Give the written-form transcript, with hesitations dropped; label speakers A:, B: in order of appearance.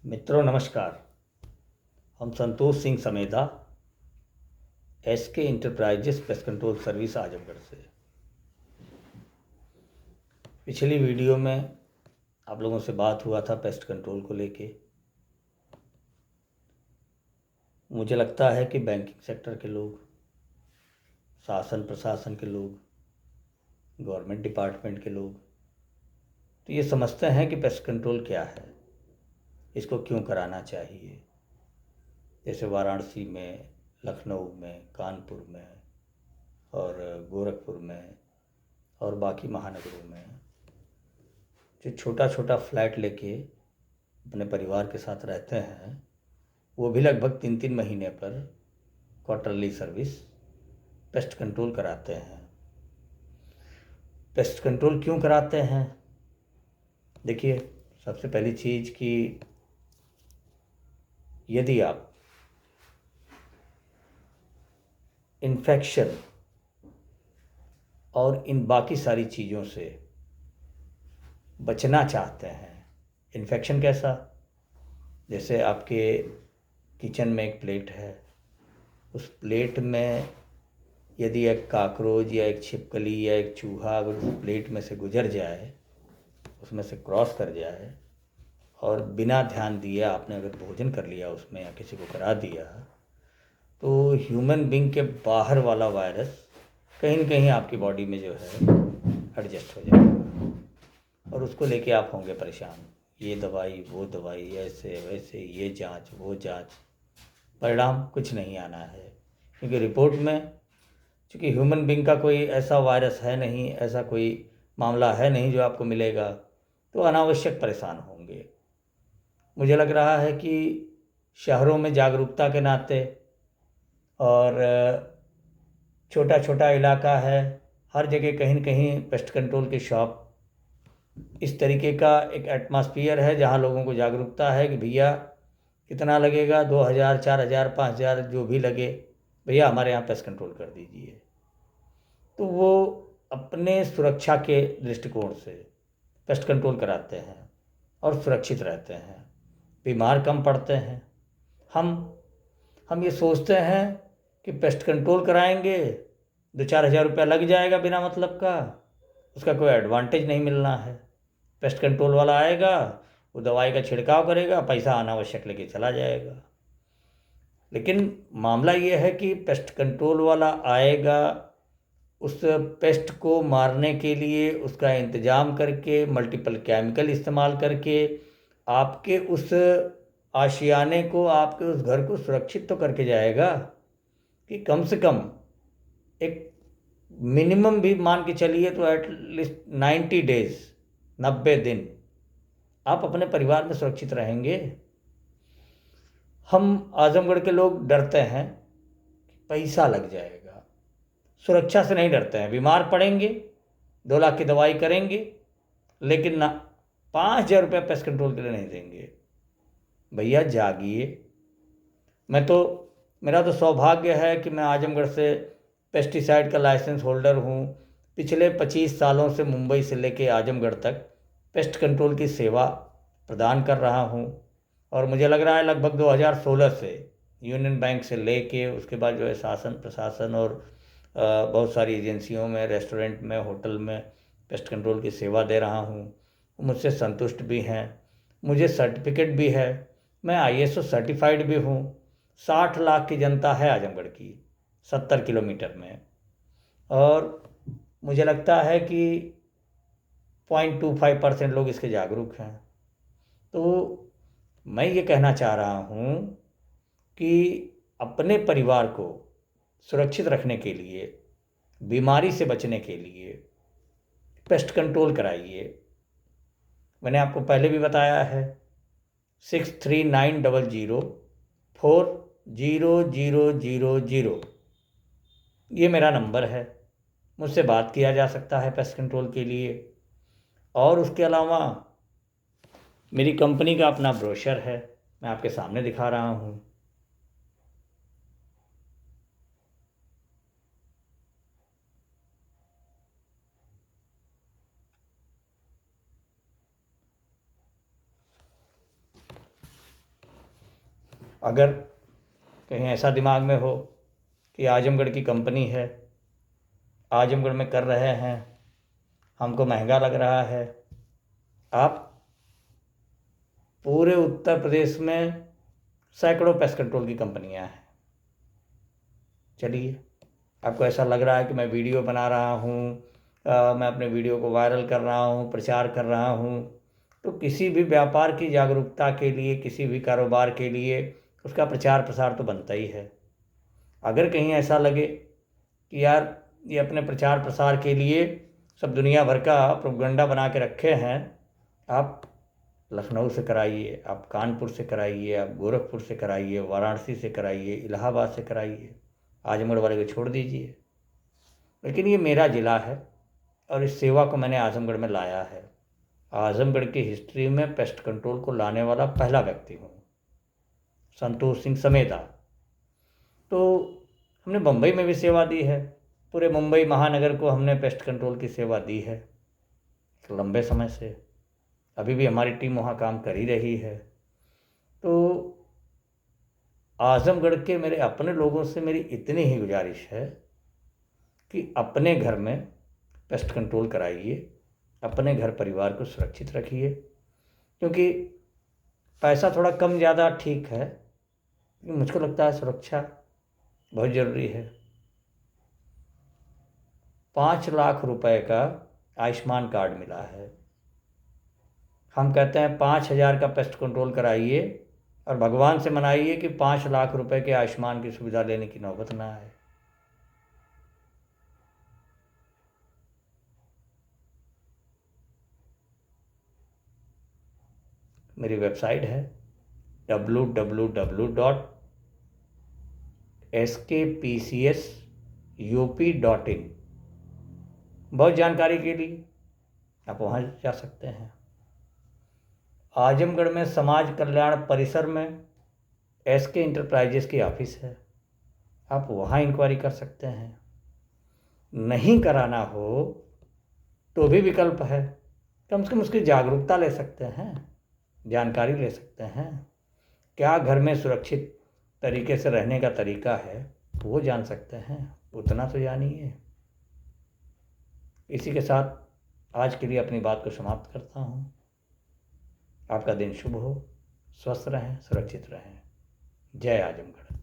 A: मित्रों नमस्कार। हम Santosh Singh Samedha, SK enterprises pest control service Azamgarh से। पिछली वीडियो में आप लोगों से बात हुआ था पेस्ट कंट्रोल को लेके। मुझे लगता है कि बैंकिंग सेक्टर के लोग, शासन प्रशासन के लोग, गवर्नमेंट डिपार्टमेंट के लोग तो ये समझते हैं कि पेस्ट कंट्रोल क्या है, इसको क्यों कराना चाहिए। जैसे वाराणसी में, लखनऊ में, कानपुर में और गोरखपुर में और बाकी महानगरों में जो छोटा छोटा फ्लैट लेके अपने परिवार के साथ रहते हैं, वो भी लगभग 3-3 महीने पर क्वार्टरली सर्विस पेस्ट कंट्रोल कराते हैं। पेस्ट कंट्रोल क्यों कराते हैं? देखिए, सबसे पहली चीज़ कि यदि आप इन्फेक्शन और इन बाकी सारी चीज़ों से बचना चाहते हैं। इन्फेक्शन कैसा? जैसे आपके किचन में एक प्लेट है, उस प्लेट में यदि एक काकरोच या एक छिपकली या एक चूहा अगर उस प्लेट में से गुजर जाए, उसमें से क्रॉस कर जाए और बिना ध्यान दिए आपने अगर भोजन कर लिया उसमें या किसी को करा दिया, तो ह्यूमन बीइंग के बाहर वाला वायरस कहीं न कहीं आपकी बॉडी में जो है एडजस्ट हो जाएगा और उसको लेके आप होंगे परेशान। ये दवाई, वो दवाई, ऐसे वैसे, ये जांच, वो जांच, परिणाम कुछ नहीं आना है। क्योंकि रिपोर्ट में चूँकि ह्यूमन बीइंग का कोई ऐसा वायरस है नहीं, ऐसा कोई मामला है नहीं जो आपको मिलेगा, तो अनावश्यक परेशान होंगे। मुझे लग रहा है कि शहरों में जागरूकता के नाते और छोटा छोटा इलाका है, हर जगह कहीं न कहीं पेस्ट कंट्रोल की शॉप, इस तरीके का एक एटमॉस्फेयर है जहाँ लोगों को जागरूकता है कि भैया कितना लगेगा, 2000, 4000, 5000 जो भी लगे, भैया हमारे यहाँ पेस्ट कंट्रोल कर दीजिए। तो वो अपने सुरक्षा के दृष्टिकोण से पेस्ट कंट्रोल कराते हैं और सुरक्षित रहते हैं, बीमार कम पड़ते हैं। हम ये सोचते हैं कि पेस्ट कंट्रोल कराएंगे, 2-4 हज़ार रुपया लग जाएगा बिना मतलब का, उसका कोई एडवांटेज नहीं मिलना है। पेस्ट कंट्रोल वाला आएगा, वो दवाई का छिड़काव करेगा, पैसा अनावश्यक लेके चला जाएगा। लेकिन मामला ये है कि पेस्ट कंट्रोल वाला आएगा, उस पेस्ट को मारने के लिए उसका इंतज़ाम करके, मल्टीपल केमिकल इस्तेमाल करके आपके उस आशियाने को, आपके उस घर को सुरक्षित तो करके जाएगा कि कम से कम एक मिनिमम भी मान के चलिए तो एटलीस्ट 90 डेज, 90 दिन आप अपने परिवार में सुरक्षित रहेंगे। हम आजमगढ़ के लोग डरते हैं कि पैसा लग जाएगा, सुरक्षा से नहीं डरते हैं। बीमार पड़ेंगे, 2 लाख की दवाई करेंगे, लेकिन ना 5000 रुपये पेस्ट कंट्रोल के लिए नहीं देंगे। भैया जागिए। मेरा तो सौभाग्य है कि मैं आजमगढ़ से पेस्टिसाइड का लाइसेंस होल्डर हूँ। पिछले 25 सालों से मुंबई से लेके आजमगढ़ तक पेस्ट कंट्रोल की सेवा प्रदान कर रहा हूँ और मुझे लग रहा है लगभग 2016 से यूनियन बैंक से लेके उसके बाद जो है शासन प्रशासन और बहुत सारी एजेंसियों में, रेस्टोरेंट में, होटल में पेस्ट कंट्रोल की सेवा दे रहा हूँ। मुझसे संतुष्ट भी हैं, मुझे सर्टिफिकेट भी है, मैं ISO सर्टिफाइड भी हूँ। 60 लाख की जनता है आजमगढ़ की, 70 किलोमीटर में, और मुझे लगता है कि 0.25% लोग इसके जागरूक हैं। तो मैं ये कहना चाह रहा हूँ कि अपने परिवार को सुरक्षित रखने के लिए, बीमारी से बचने के लिए पेस्ट कंट्रोल कराइए। मैंने आपको पहले भी बताया है, 6390040000 ये मेरा नंबर है, मुझसे बात किया जा सकता है पेस्ट कंट्रोल के लिए। और उसके अलावा मेरी कंपनी का अपना ब्रोशर है, मैं आपके सामने दिखा रहा हूँ। अगर कहीं ऐसा दिमाग में हो कि आजमगढ़ की कंपनी है, आजमगढ़ में कर रहे हैं, हमको महंगा लग रहा है, आप पूरे उत्तर प्रदेश में सैकड़ों पेस्ट कंट्रोल की कंपनियां हैं। चलिए, आपको ऐसा लग रहा है कि मैं वीडियो बना रहा हूँ, मैं अपने वीडियो को वायरल कर रहा हूँ, प्रचार कर रहा हूँ, तो किसी भी व्यापार की जागरूकता के लिए, किसी भी कारोबार के लिए उसका प्रचार प्रसार तो बनता ही है। अगर कहीं ऐसा लगे कि यार ये अपने प्रचार प्रसार के लिए सब दुनिया भर का प्रोपगंडा बना के रखे हैं, आप लखनऊ से कराइए, आप कानपुर से कराइए, आप गोरखपुर से कराइए, वाराणसी से कराइए, इलाहाबाद से कराइए, आजमगढ़ वाले को छोड़ दीजिए। लेकिन ये मेरा ज़िला है और इस सेवा को मैंने आजमगढ़ में लाया है। आजमगढ़ की हिस्ट्री में पेस्ट कंट्रोल को लाने वाला पहला व्यक्ति हूँ, संतोष सिंह समेता। तो हमने मुंबई में भी सेवा दी है, पूरे मुंबई महानगर को हमने पेस्ट कंट्रोल की सेवा दी है लंबे समय से। अभी भी हमारी टीम वहाँ काम कर ही रही है। तो आजमगढ़ के मेरे अपने लोगों से मेरी इतनी ही गुजारिश है कि अपने घर में पेस्ट कंट्रोल कराइए, अपने घर परिवार को सुरक्षित रखिए। क्योंकि पैसा थोड़ा कम ज़्यादा ठीक है, मुझको लगता है सुरक्षा बहुत ज़रूरी है। 5 लाख रुपए का आयुष्मान कार्ड मिला है। हम कहते हैं 5,000 का पेस्ट कंट्रोल कराइए और भगवान से मनाइए कि 5 लाख रुपए के आयुष्मान की सुविधा लेने की नौबत ना आए। मेरी वेबसाइट है www.skpcsup.in। बहुत जानकारी के लिए आप वहाँ जा सकते हैं। आजमगढ़ में समाज कल्याण परिसर में एसके इंटरप्राइजेस की ऑफिस है, आप वहाँ इंक्वायरी कर सकते हैं। नहीं कराना हो तो भी विकल्प है, कम से कम उसकी जागरूकता ले सकते हैं, जानकारी ले सकते हैं। क्या घर में सुरक्षित तरीके से रहने का तरीका है वो जान सकते हैं, उतना तो जानिए। इसी के साथ आज के लिए अपनी बात को समाप्त करता हूँ। आपका दिन शुभ हो, स्वस्थ रहें, सुरक्षित रहें। जय आजमगढ़।